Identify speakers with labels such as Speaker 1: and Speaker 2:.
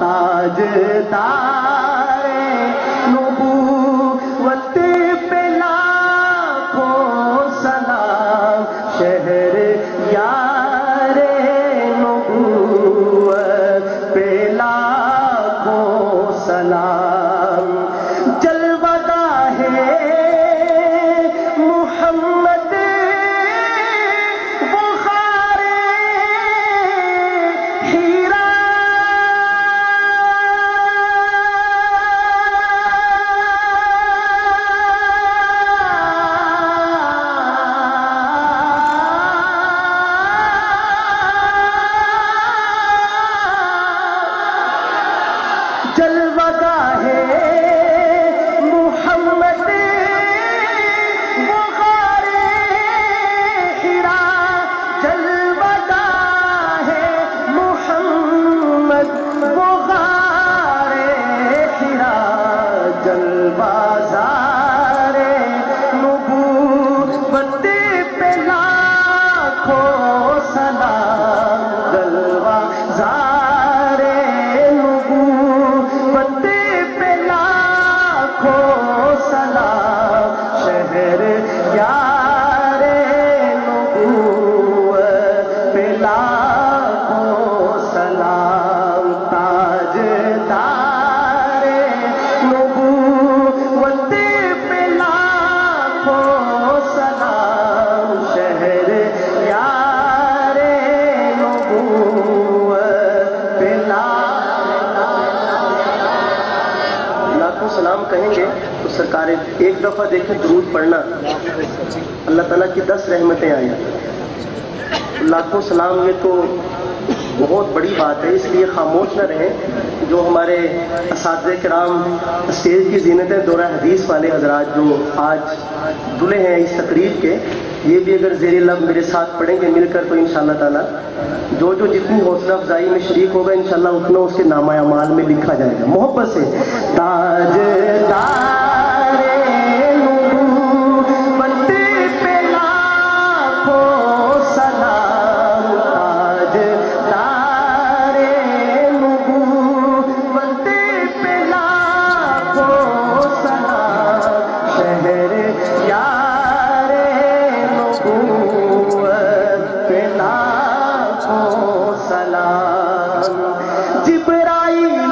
Speaker 1: تاجدار نبوت پہ لاکھوں سلام، شہر یار نبوت پہ لاکھوں سلام، جلوہ گاہ محمد بخار ہیرا، جلوہ گاہ محمد بخار ہیرا، جلوہ گاہ محمد بخار ہیرا، جلوہ زار نبوت پہ لاکھوں سلام، جلوہ زار نبوت پہ لاکھوں سلام، شہر یار نبوت پہ لاکھوں سلام، تاجدار نبوت پہ لاکھوں سلام، شہر یار نبوت پہ لاکھوں سلام کہیں گے تو سرکار ایک دفعہ دیکھیں درود پڑھنا، اللہ تعالیٰ کی 10 رحمتیں آئیں، لاکھوں سلام، یہ تو بہت بڑی بات ہے، اس لیے خاموش نہ رہیں۔ جو ہمارے اساتذہ کرام اسٹیج کی زینتیں دورہ حدیث والے حضرات جو آج دلے ہیں اس تقریب کے، یہ بھی اگر زیر لب میرے ساتھ پڑھیں گے مل کر تو انشاءاللہ تعالیٰ جو جتنی حوصلہ افزائی میں شریک ہوگا انشاءاللہ اتنا اس کے نامہ اعمال میں لکھا جائے گا۔ محبت سے تاجدار نبوت پہ لاکھوں سلام، تاجدار نبوت پہ لاکھوں سلام، شہر یار نبوت پہ لاکھوں سلام، جبرائیل